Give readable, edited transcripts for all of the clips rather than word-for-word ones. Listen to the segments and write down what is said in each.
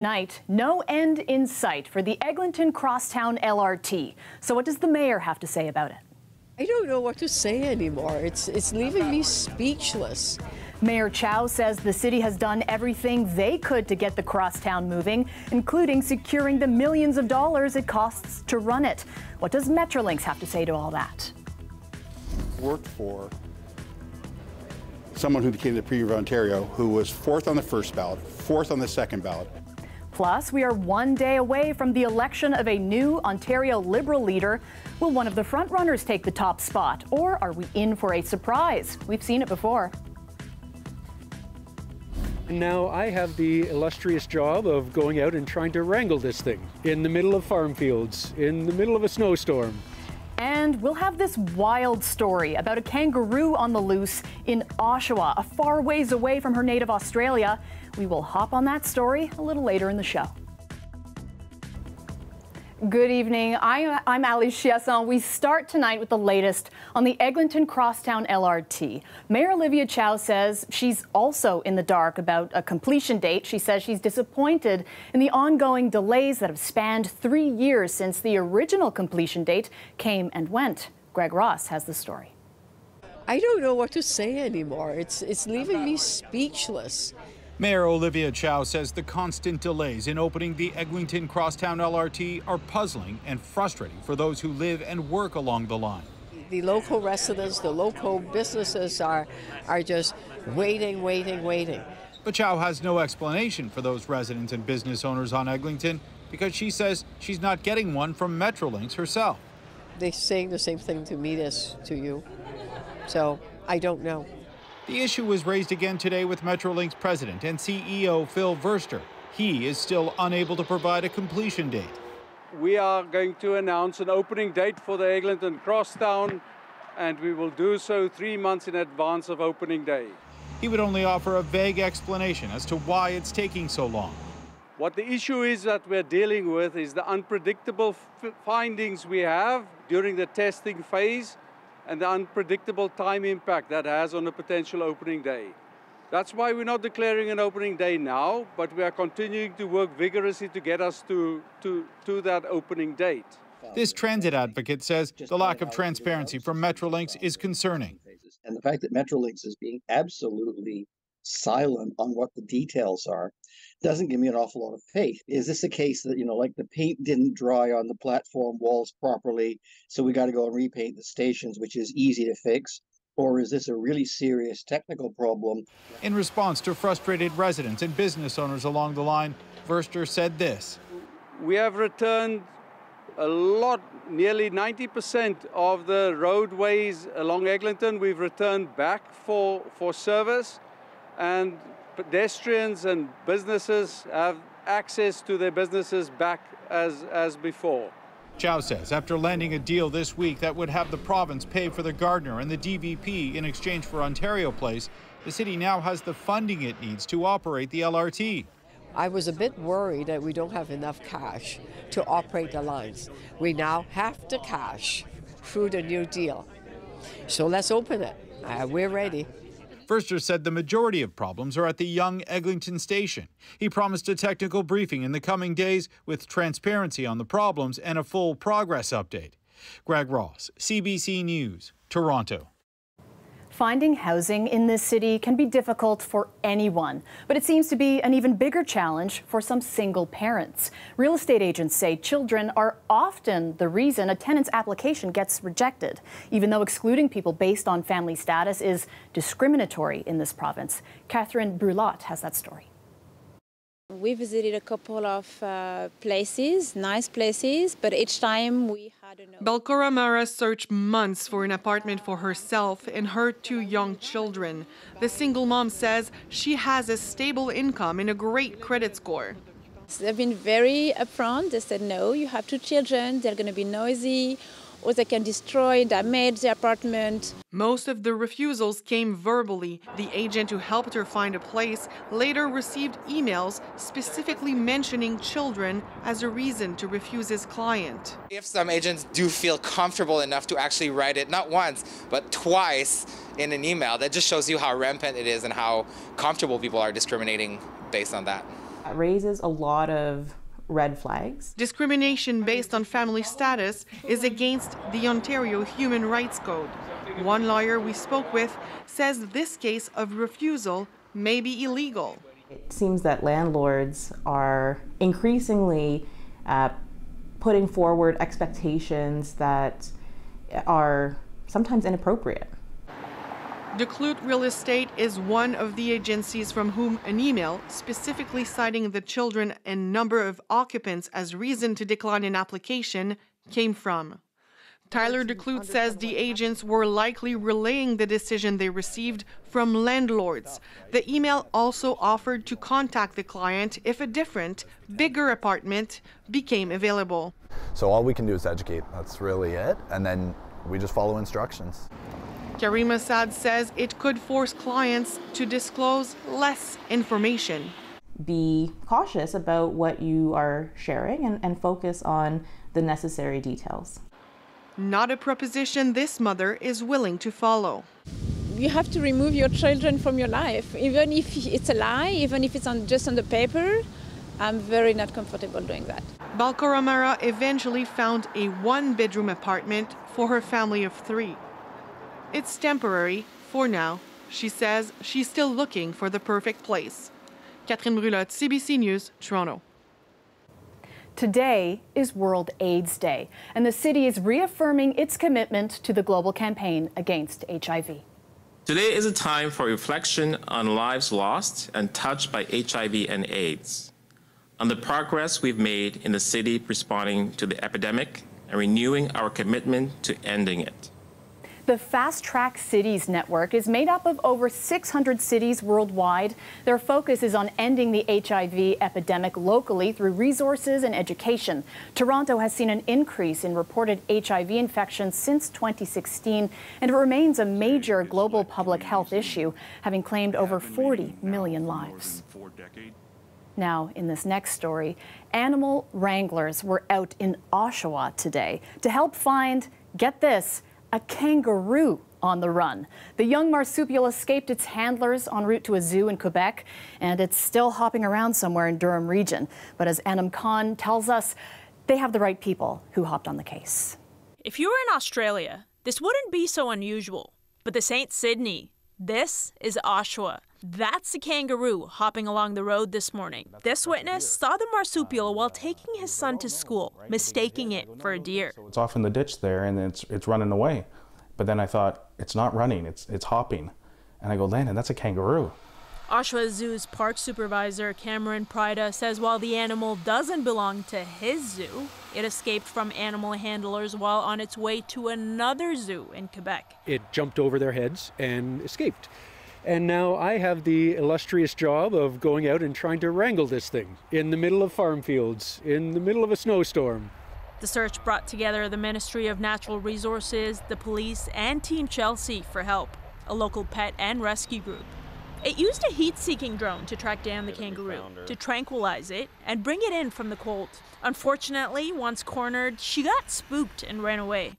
Night, no end in sight for the Eglington Crosstown LRT. So what does the mayor have to say about it? I don't know what to say anymore. It's leaving me speechless. Mayor Chow says the city has done everything they could to get the crosstown moving, including securing the millions of dollars it costs to run it. What does Metrolinx have to say to all that? Worked for someone who became the Premier of Ontario, who was fourth on the first ballot, fourth on the second ballot. Plus, we are one day away from the election of a new Ontario Liberal leader. Will one of the frontrunners take the top spot, or are we in for a surprise? We've seen it before. Now I have the illustrious job of going out and trying to wrangle this thing in the middle of farm fields, in the middle of a snowstorm. And we'll have this wild story about a kangaroo on the loose in Oshawa, a far ways away from her native Australia. We will hop on that story a little later in the show. Good evening. I'm Ali Chiasson. We start tonight with the latest on the Eglington Crosstown LRT. Mayor Olivia Chow says she's also in the dark about a completion date. She says she's disappointed in the ongoing delays that have spanned 3 years since the original completion date came and went. Greg Ross has the story. I don't know what to say anymore. It's leaving me speechless. Mayor Olivia Chow says the constant delays in opening the Eglington Crosstown LRT are puzzling and frustrating for those who live and work along the line. The local residents, the local businesses are just waiting. But Chow has no explanation for those residents and business owners on Eglington because she says she's not getting one from Metrolinx herself. They're saying the same thing to me as to you. So I don't know. The issue was raised again today with Metrolinx president and CEO Phil Verster. He is still unable to provide a completion date. We are going to announce an opening date for the Eglington Crosstown, and we will do so 3 months in advance of opening day. He would only offer a vague explanation as to why it's taking so long. What the issue is that we're dealing with is the unpredictable findings we have during the testing phase and the unpredictable time impact that has on a potential opening day. That's why we're not declaring an opening day now, but we are continuing to work vigorously to get us to that opening date. This transit advocate says the lack of transparency from Metrolinx is concerning. And the fact that Metrolinx is being absolutely silent on what the details are doesn't give me an awful lot of faith. Is this a case that, like the paint didn't dry on the platform walls properly, so we got to go and repaint the stations, which is easy to fix? Or is this a really serious technical problem? In response to frustrated residents and business owners along the line, Verster said this. We have returned a lot, nearly 90% of the roadways along Eglington. We've returned back for service, and pedestrians and businesses have access to their businesses back as before. Chow says after landing a deal this week that would have the province pay for the Gardner and the DVP in exchange for Ontario Place, the city now has the funding it needs to operate the LRT. I was a bit worried that we don't have enough cash to operate the lines. We now have the cash through the new deal. So let's open it. We're ready. Verster said the majority of problems are at the young Eglington station. He promised a technical briefing in the coming days with transparency on the problems and a full progress update. Greg Ross, CBC News, Toronto. Finding housing in this city can be difficult for anyone, but it seems to be an even bigger challenge for some single parents. Real estate agents say children are often the reason a tenant's application gets rejected, even though excluding people based on family status is discriminatory in this province. Catherine Brulotte has that story. We visited a couple of places, nice places, but each time we had a... Belcora Mara searched months for an apartment for herself and her 2 young children. The single mom says she has a stable income and a great credit score. They've been very upfront. They said, no, you have 2 children, they're going to be noisy, or they can destroy, damage the apartment. Most of the refusals came verbally. The agent who helped her find a place later received emails specifically mentioning children as a reason to refuse his client. If some agents do feel comfortable enough to actually write it, not once, but twice in an email, that just shows you how rampant it is and how comfortable people are discriminating based on that. It raises a lot of red flags. Discrimination based on family status is against the Ontario Human Rights Code. One lawyer we spoke with says this case of refusal may be illegal. It seems that landlords are increasingly putting forward expectations that are sometimes inappropriate. Declute Real Estate is one of the agencies from whom an email specifically citing the children and number of occupants as reason to decline an application came from. Tyler Declute says the agents were likely relaying the decision they received from landlords. The email also offered to contact the client if a different, bigger apartment became available. So all we can do is educate. That's really it. And then we just follow instructions. Karima Saad says it could force clients to disclose less information. Be cautious about what you are sharing and focus on the necessary details. Not a proposition this mother is willing to follow. You have to remove your children from your life, even if it's a lie, even if it's just on the paper. I'm very not comfortable doing that. Balcoramara eventually found a one-bedroom apartment for her family of 3. It's temporary for now. She says she's still looking for the perfect place. Catherine Brulotte, CBC News, Toronto. Today is World AIDS Day, and the city is reaffirming its commitment to the global campaign against HIV. Today is a time for reflection on lives lost and touched by HIV and AIDS, on the progress we've made in the city responding to the epidemic and renewing our commitment to ending it. The Fast Track Cities network is made up of over 600 cities worldwide. Their focus is on ending the HIV epidemic locally through resources and education. Toronto has seen an increase in reported HIV infections since 2016, and it remains a major global public health issue, having claimed over 40 million lives. Now, in this next story, animal wranglers were out in Oshawa today to help find, get this, a kangaroo on the run. The young marsupial escaped its handlers en route to a zoo in Quebec, and it's still hopping around somewhere in Durham region. But as Anam Khan tells us, they have the right people who hopped on the case. If you were in Australia, this wouldn't be so unusual. But this ain't Sydney. This is Oshawa. That's a kangaroo hopping along the road this morning. This witness saw the marsupial while taking his son to school, mistaking it for a deer. It's off in the ditch there, and it's running away. But then I thought, it's not running, it's hopping. And I go, Landon, that's a kangaroo. Oshawa Zoo's park supervisor, Cameron Prida, says while the animal doesn't belong to his zoo, it escaped from animal handlers while on its way to another zoo in Quebec. It jumped over their heads and escaped. And now I have the illustrious job of going out and trying to wrangle this thing in the middle of farm fields, in the middle of a snowstorm. The search brought together the Ministry of Natural Resources, the police, and Team Chelsea for help, a local pet and rescue group. It used a heat-seeking drone to track down the kangaroo, to tranquilize it and bring it in from the cold. Unfortunately, once cornered, she got spooked and ran away.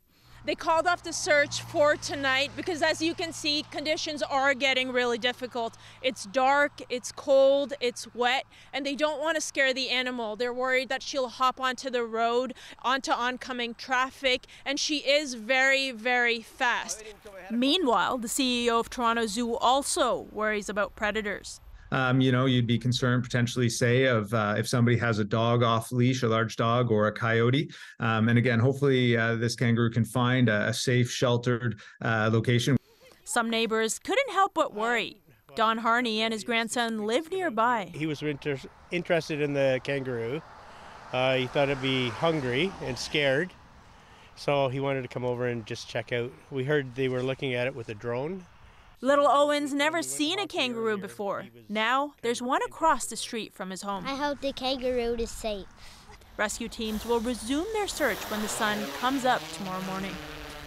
They called off the search for tonight because, as you can see, conditions are getting really difficult. It's dark, it's cold, it's wet, and they don't want to scare the animal. They're worried that she'll hop onto the road, onto oncoming traffic, and she is very, very fast. Meanwhile, the CEO of Toronto Zoo also worries about predators. You'd be concerned potentially, say, of if somebody has a dog off leash, a large dog or a coyote. And again, hopefully this kangaroo can find a safe, sheltered location. Some neighbors couldn't help but worry. Don Harney and his grandson live nearby. He was interested in the kangaroo. He thought it'd be hungry and scared. So he wanted to come over and just check out. We heard they were looking at it with a drone. Little Owen's never seen a kangaroo before. Now, there's one across the street from his home. I hope the kangaroo is safe. Rescue teams will resume their search when the sun comes up tomorrow morning.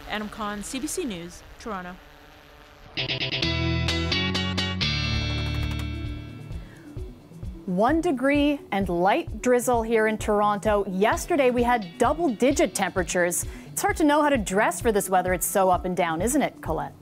Anam Khan, CBC News, Toronto. 1 degree and light drizzle here in Toronto. Yesterday we had double-digit temperatures. It's hard to know how to dress for this weather. It's so up and down, isn't it, Colette?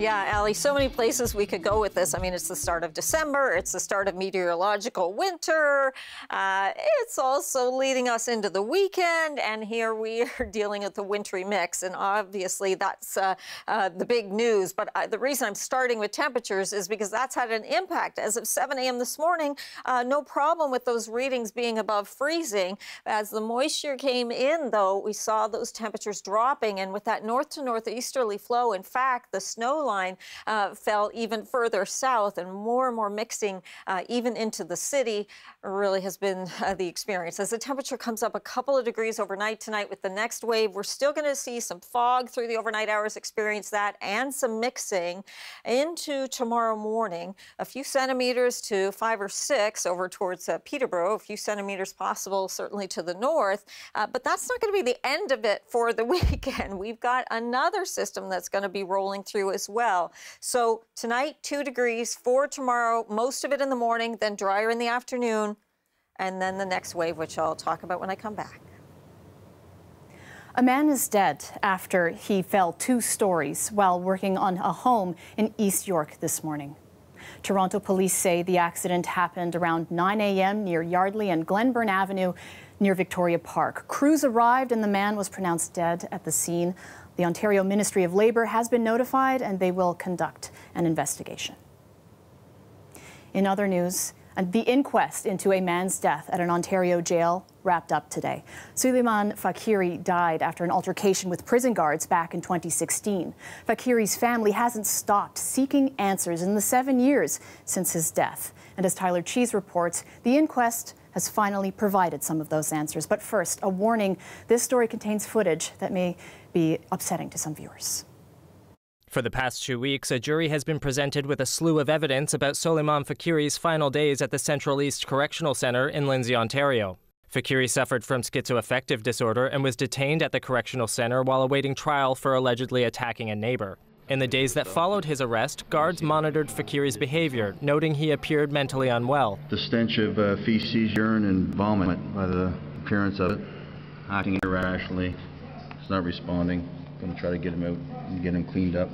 Yeah, Allie, so many places we could go with this. I mean, it's the start of December. It's the start of meteorological winter. It's also leading us into the weekend. And here we are dealing with the wintry mix. And obviously, that's the big news. But the reason I'm starting with temperatures is because that's had an impact. As of 7 a.m. this morning, no problem with those readings being above freezing. As the moisture came in, though, we saw those temperatures dropping. And with that north to northeasterly flow, in fact, the snow line fell even further south, and more mixing even into the city really has been the experience. As the temperature comes up a couple of degrees overnight tonight with the next wave, we're still going to see some fog through the overnight hours, experience that, and some mixing into tomorrow morning. A few centimeters to 5 or 6 over towards Peterborough, a few centimeters possible certainly to the north, but that's not going to be the end of it for the weekend. We've got another system that's going to be rolling through as well. So tonight, 2 degrees. For tomorrow, most of it in the morning, then drier in the afternoon, and then the next wave, which I'll talk about when I come back. A man is dead after he fell 2 stories while working on a home in East York this morning. Toronto police say the accident happened around 9 a.m. near Yardley and Glenburn Avenue near Victoria Park. Crews arrived and the man was pronounced dead at the scene. The Ontario Ministry of Labour has been notified and they will conduct an investigation. In other news, the inquest into a man's death at an Ontario jail wrapped up today. Suan Fakri died after an altercation with prison guards back in 2016. Fakiri's family hasn't stopped seeking answers in the 7 years since his death. And as Tyler Cheese reports, the inquest has finally provided some of those answers. But first, a warning, this story contains footage that may be upsetting to some viewers. For the past 2 weeks, a jury has been presented with a slew of evidence about Suan Fakri's final days at the Central East Correctional Centre in Lindsay, Ontario. Fakri suffered from schizoaffective disorder and was detained at the correctional centre while awaiting trial for allegedly attacking a neighbour. In the days that followed his arrest, guards monitored Fakri's behaviour, noting he appeared mentally unwell. The stench of feces, urine, and vomit by the appearance of it, acting irrationally, he's not responding. Going to try to get him out and get him cleaned up.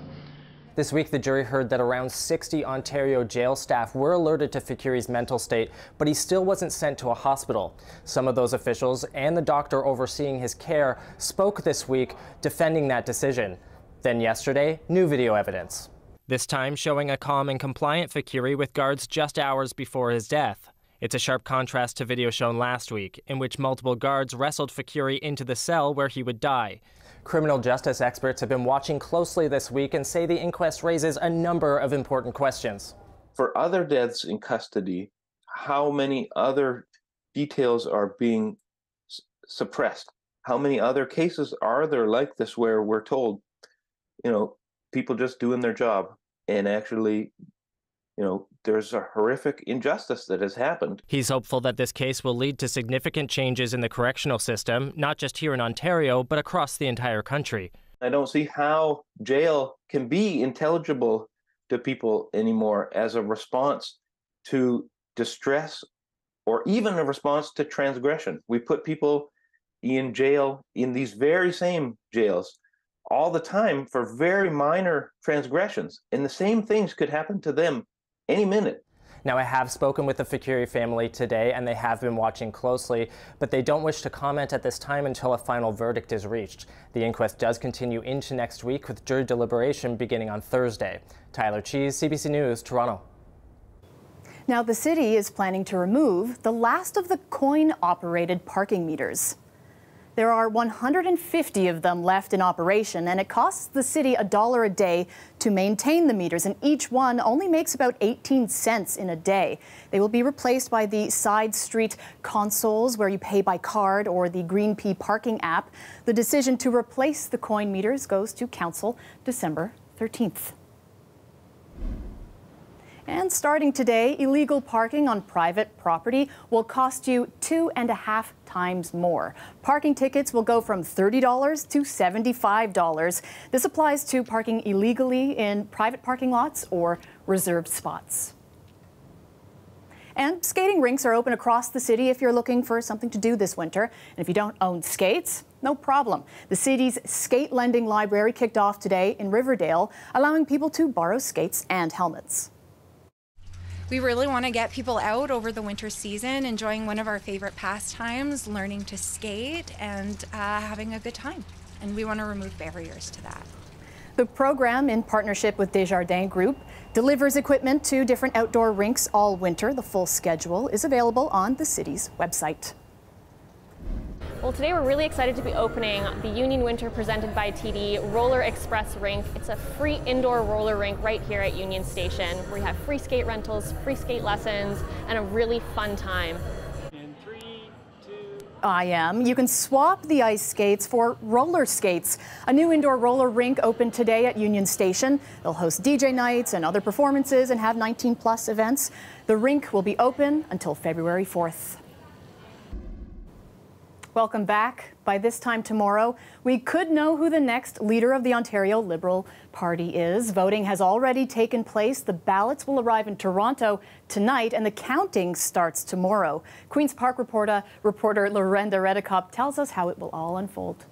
This week, the jury heard that around 60 Ontario jail staff were alerted to Fakri's mental state, but he still wasn't sent to a hospital. Some of those officials and the doctor overseeing his care spoke this week defending that decision. Then yesterday, new video evidence. This time showing a calm and compliant Fakri with guards just hours before his death. It's a sharp contrast to video shown last week, in which multiple guards wrestled Fakri into the cell where he would die. Criminal justice experts have been watching closely this week and say the inquest raises a number of important questions. For other deaths in custody, how many other details are being suppressed? How many other cases are there like this where we're told, people just doing their job and actually, there's a horrific injustice that has happened. He's hopeful that this case will lead to significant changes in the correctional system, not just here in Ontario, but across the entire country. I don't see how jail can be intelligible to people anymore as a response to distress or even a response to transgression. We put people in jail in these very same jails all the time for very minor transgressions, and the same things could happen to them any minute. Now, I have spoken with the Fakri family today, and they have been watching closely, but they don't wish to comment at this time until a final verdict is reached. The inquest does continue into next week, with jury deliberation beginning on Thursday. Tyler Cheese, CBC News, Toronto. Now, the city is planning to remove the last of the coin-operated parking meters. There are 150 of them left in operation, and it costs the city $1 a day to maintain the meters, and each one only makes about 18 cents in a day. They will be replaced by the side street consoles where you pay by card or the Green P parking app. The decision to replace the coin meters goes to Council December 13th. And starting today, illegal parking on private property will cost you 2.5 times more. Parking tickets will go from $30 to $75. This applies to parking illegally in private parking lots or reserved spots. And skating rinks are open across the city if you're looking for something to do this winter. And if you don't own skates, no problem. The city's skate lending library kicked off today in Riverdale, allowing people to borrow skates and helmets. We really want to get people out over the winter season, enjoying one of our favorite pastimes, learning to skate and having a good time. And we want to remove barriers to that. The program, in partnership with Desjardins Group, delivers equipment to different outdoor rinks all winter. The full schedule is available on the city's website. Well, today we're really excited to be opening the Union Winter presented by TD Roller Express Rink. It's a free indoor roller rink right here at Union Station, where you have free skate rentals, free skate lessons, and a really fun time. You can swap the ice skates for roller skates. A new indoor roller rink opened today at Union Station. They'll host DJ nights and other performances and have 19+ events. The rink will be open until February 4th. Welcome back. By this time tomorrow, we could know who the next leader of the Ontario Liberal Party is. Voting has already taken place. The ballots will arrive in Toronto tonight, and the counting starts tomorrow. Queen's Park reporter Lorenda Redekop tells us how it will all unfold.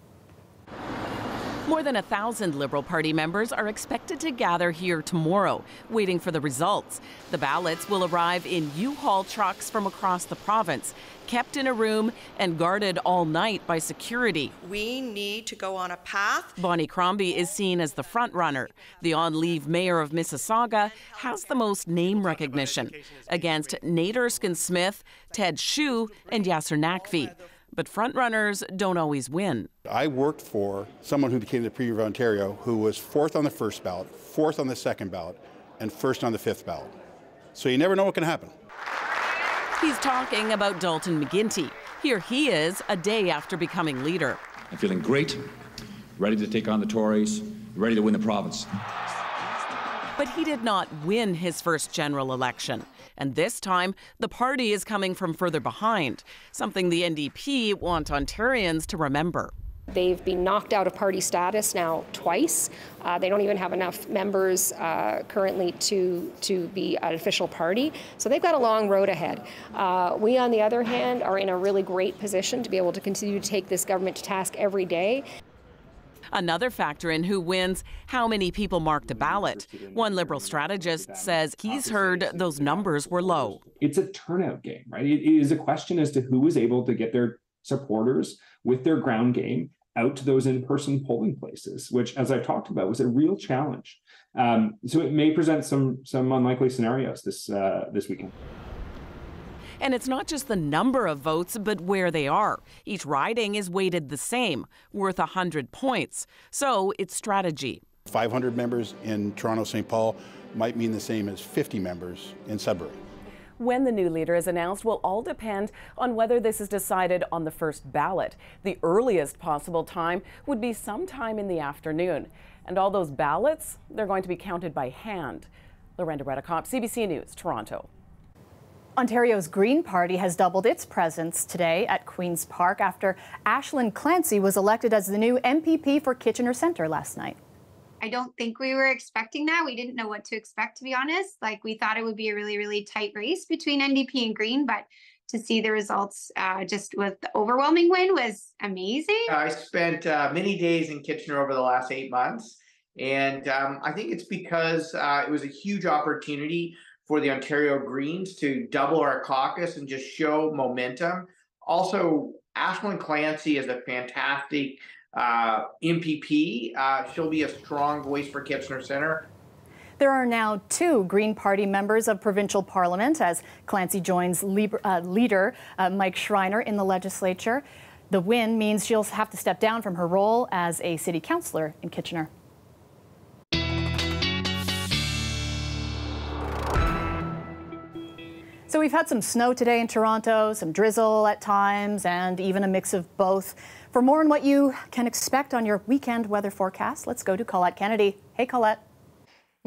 More than 1,000 Liberal Party members are expected to gather here tomorrow, waiting for the results. The ballots will arrive in U-Haul trucks from across the province, kept in a room and guarded all night by security. We need to go on a path. Bonnie Crombie is seen as the front-runner. The on-leave mayor of Mississauga has the most name recognition, against Nate Erskine-Smith, Ted Hsu, and Yasser Naqvi. But front-runners don't always win. I worked for someone who became the Premier of Ontario who was 4th on the first ballot, 4th on the second ballot, and 1st on the 5th ballot. So you never know what can happen. He's talking about Dalton McGuinty. Here he is a day after becoming leader. I'm feeling great, ready to take on the Tories, ready to win the province. But he did not win his first general election. And this time, the party is coming from further behind, something the NDP want Ontarians to remember. They've been knocked out of party status now twice. They don't even have enough members currently to be an official party. So they've got a long road ahead. We, on the other hand, are in a really great position to be able to continue to take this government to task every day. Another factor in who wins, how many people marked a ballot. One Liberal strategist says he's heard those numbers were low. It's a turnout game, right? It is a question as to who was able to get their supporters with their ground game out to those in-person polling places, which, as I talked about, was a real challenge. So it may present some unlikely scenarios this weekend. And it's not just the number of votes, but where they are. Each riding is weighted the same, worth 100 points. So it's strategy. 500 members in Toronto St. Paul might mean the same as 50 members in Sudbury. When the new leader is announced will all depend on whether this is decided on the first ballot. The earliest possible time would be sometime in the afternoon. And all those ballots, they're going to be counted by hand. Lorenda Redekop, CBC News, Toronto. Ontario's Green Party has doubled its presence today at Queen's Park after Aislinn Clancy was elected as the new MPP for Kitchener Centre last night. I don't think we were expecting that. We didn't know what to expect, to be honest. Like, we thought it would be a really, really tight race between NDP and Green, but to see the results just with the overwhelming win was amazing. I spent many days in Kitchener over the last 8 months, and I think it's because it was a huge opportunity for the Ontario Greens to double our caucus and just show momentum. Also, Aislinn Clancy is a fantastic MPP. She'll be a strong voice for Kitchener Centre. There are now 2 Green Party members of provincial parliament as Clancy joins leader Mike Schreiner in the legislature. The win means she'll have to step down from her role as a city councillor in Kitchener. So we've had some snow today in Toronto, some drizzle at times, and even a mix of both. For more on what you can expect on your weekend weather forecast, let's go to Colette Kennedy. Hey, Colette.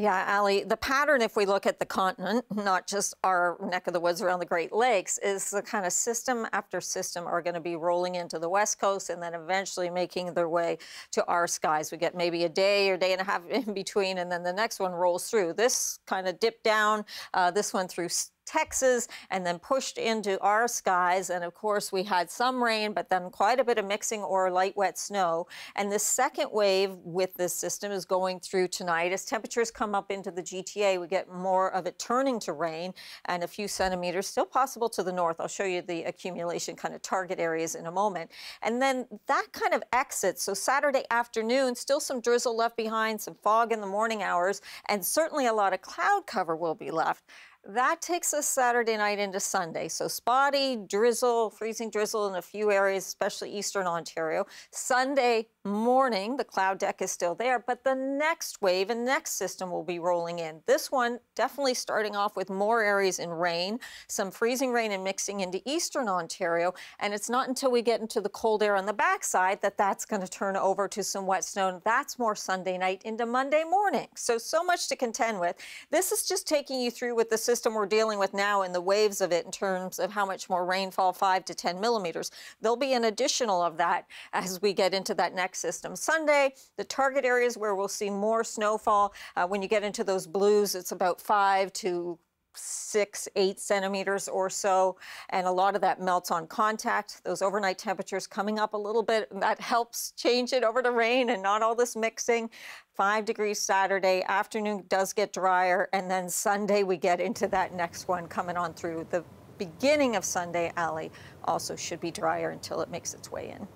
Yeah, Ali, the pattern, if we look at the continent, not just our neck of the woods around the Great Lakes, is the kind of system after system are going to be rolling into the West Coast and then eventually making their way to our skies. We get maybe a day or day and a half in between, and then the next one rolls through. This kind of dipped down, this one through Texas and then pushed into our skies. And of course, we had some rain, but then quite a bit of mixing or light wet snow. And the second wave with this system is going through tonight. As temperatures come up into the GTA, we get more of it turning to rain and a few centimeters still possible to the north. I'll show you the accumulation kind of target areas in a moment. And then that kind of exits. So Saturday afternoon, still some drizzle left behind, some fog in the morning hours, and certainly a lot of cloud cover will be left. That takes us Saturday night into Sunday. So spotty, drizzle, freezing drizzle in a few areas, especially eastern Ontario. Sunday morning, the cloud deck is still there, but the next wave and next system will be rolling in. This one definitely starting off with more areas in rain, some freezing rain and mixing into eastern Ontario. And it's not until we get into the cold air on the backside that that's going to turn over to some wet snow. And that's more Sunday night into Monday morning. So much to contend with. This is just taking you through with the system we're dealing with now and the waves of it in terms of how much more rainfall, 5 to 10 millimeters. There'll be an additional of that as we get into that next system. Sunday, the target areas where we'll see more snowfall. When you get into those blues, it's about 5 to 6, 8 centimeters or so, and a lot of that melts on contact. Those overnight temperatures coming up a little bit, and that helps change it over to rain and not all this mixing. 5 degrees Saturday, afternoon does get drier, and then Sunday we get into that next one coming on through. The beginning of Sunday, Allie, also should be drier until it makes its way in.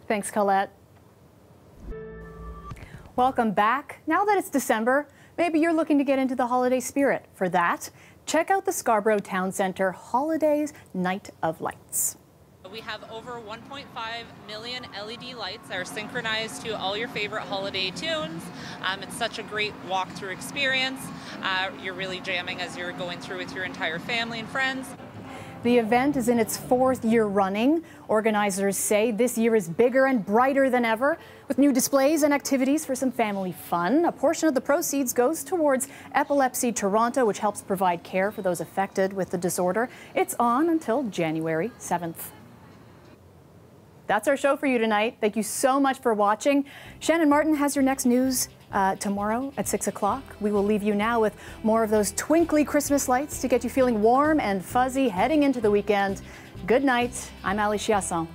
Thanks, Colette. Welcome back. Now that it's December, maybe you're looking to get into the holiday spirit. For that, check out the Scarborough Town Centre Holidays Night of Lights. We have over 1.5 million LED lights that are synchronized to all your favorite holiday tunes. It's such a great walk-through experience. You're really jamming as you're going through with your entire family and friends. The event is in its 4th year running. Organizers say this year is bigger and brighter than ever, with new displays and activities for some family fun. A portion of the proceeds goes towards Epilepsy Toronto, which helps provide care for those affected with the disorder. It's on until January 7th. That's our show for you tonight. Thank you so much for watching. Shannon Martin has your next news tomorrow at 6 o'clock. We will leave you now with more of those twinkly Christmas lights to get you feeling warm and fuzzy heading into the weekend. Good night. I'm Ali Chiasson.